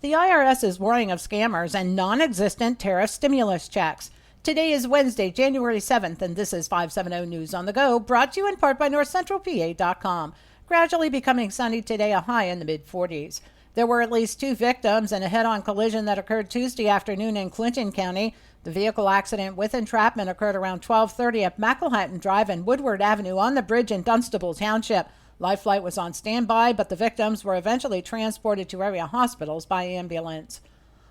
The IRS is warning of scammers and non-existent tariff stimulus checks. Today is Wednesday, January 7th, and this is 570 News on the Go, brought to you in part by NorthCentralPA.com. Gradually becoming sunny today, a high in the mid-40s. There were at least 2 victims in a head-on collision that occurred Tuesday afternoon in Clinton County. The vehicle accident with entrapment occurred around 12:30 at McElhatton Drive and Woodward Avenue on the bridge in Dunstable Township. Life Flight was on standby, but the victims were eventually transported to area hospitals by ambulance.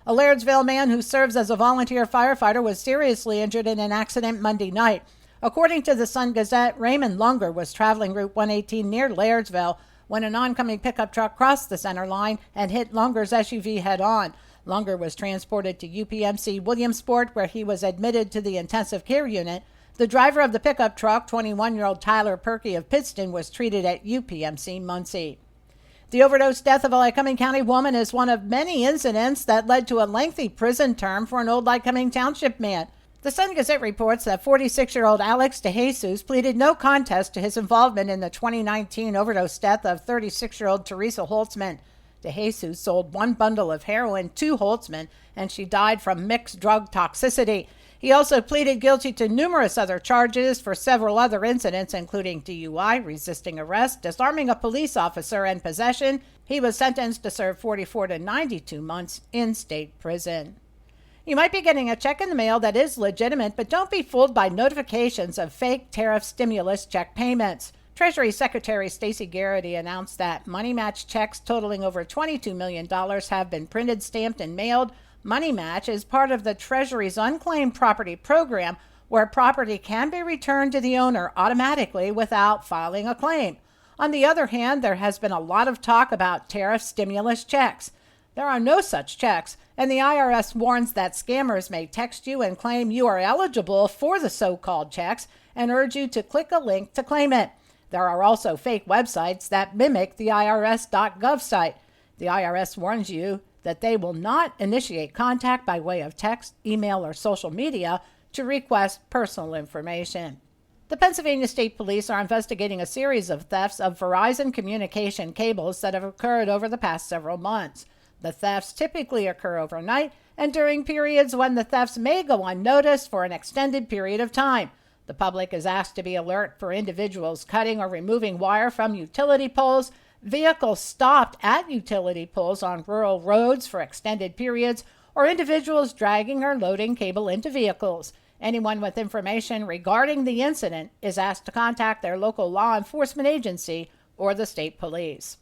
A Lairdsville man who serves as a volunteer firefighter was seriously injured in an accident Monday night. According to the Sun-Gazette, Raymond Lunger was traveling Route 118 near Lairdsville when an oncoming pickup truck crossed the center line and hit Lunger's SUV head-on. Lunger was transported to UPMC Williamsport, where he was admitted to the intensive care unit. The driver of the pickup truck, 21-year-old Tyler Perkey of Pittston, was treated at UPMC Muncie. The overdose death of a Lycoming County woman is one of many incidents that led to a lengthy prison term for an old Lycoming Township man. The Sun-Gazette reports that 46-year-old Alex DeJesus pleaded no contest to his involvement in the 2019 overdose death of 36-year-old Teresa Holtzman. DeJesus sold 1 bundle of heroin to Holtzman, and she died from mixed drug toxicity. He also pleaded guilty to numerous other charges for several other incidents, including DUI, resisting arrest, disarming a police officer, and possession. He was sentenced to serve 44 to 92 months in state prison. You might be getting a check in the mail that is legitimate, but don't be fooled by notifications of fake tariff stimulus check payments. Treasury Secretary Stacey Garrity announced that money match checks totaling over $22 million have been printed, stamped, and mailed. Money Match is part of the Treasury's unclaimed property program, where property can be returned to the owner automatically without filing a claim. On the other hand, there has been a lot of talk about tariff stimulus checks. There are no such checks, and the IRS warns that scammers may text you and claim you are eligible for the so-called checks and urge you to click a link to claim it. There are also fake websites that mimic the IRS.gov site. The IRS warns you that they will not initiate contact by way of text, email, or social media to request personal information. The Pennsylvania State Police are investigating a series of thefts of Verizon communication cables that have occurred over the past several months. The thefts typically occur overnight and during periods when the thefts may go unnoticed for an extended period of time. The public is asked to be alert for individuals cutting or removing wire from utility poles, vehicles stopped at utility poles on rural roads for extended periods, or individuals dragging or loading cable into vehicles. Anyone with information regarding the incident is asked to contact their local law enforcement agency or the state police.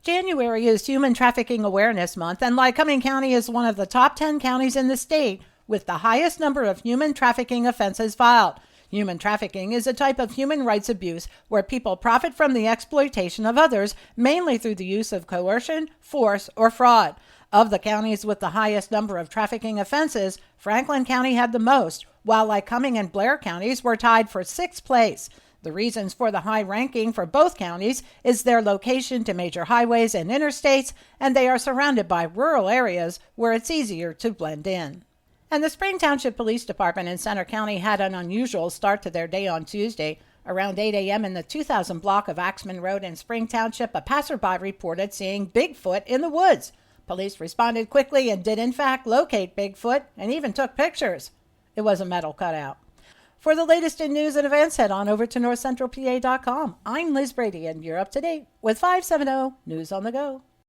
January is Human Trafficking Awareness Month, and Lycoming County is one of the top 10 counties in the state with the highest number of human trafficking offenses filed. Human trafficking is a type of human rights abuse where people profit from the exploitation of others, mainly through the use of coercion, force, or fraud. Of the counties with the highest number of trafficking offenses, Franklin County had the most, while Lycoming and Blair counties were tied for 6th place. The reasons for the high ranking for both counties is their location to major highways and interstates, and they are surrounded by rural areas where it's easier to blend in. And the Spring Township Police Department in Center County had an unusual start to their day on Tuesday. Around 8 a.m. in the 2000 block of Axman Road in Spring Township, a passerby reported seeing Bigfoot in the woods. Police responded quickly and did in fact locate Bigfoot and even took pictures. It was a metal cutout. For the latest in news and events, head on over to NorthCentralPA.com. I'm Liz Brady, and you're up to date with 570 News on the Go.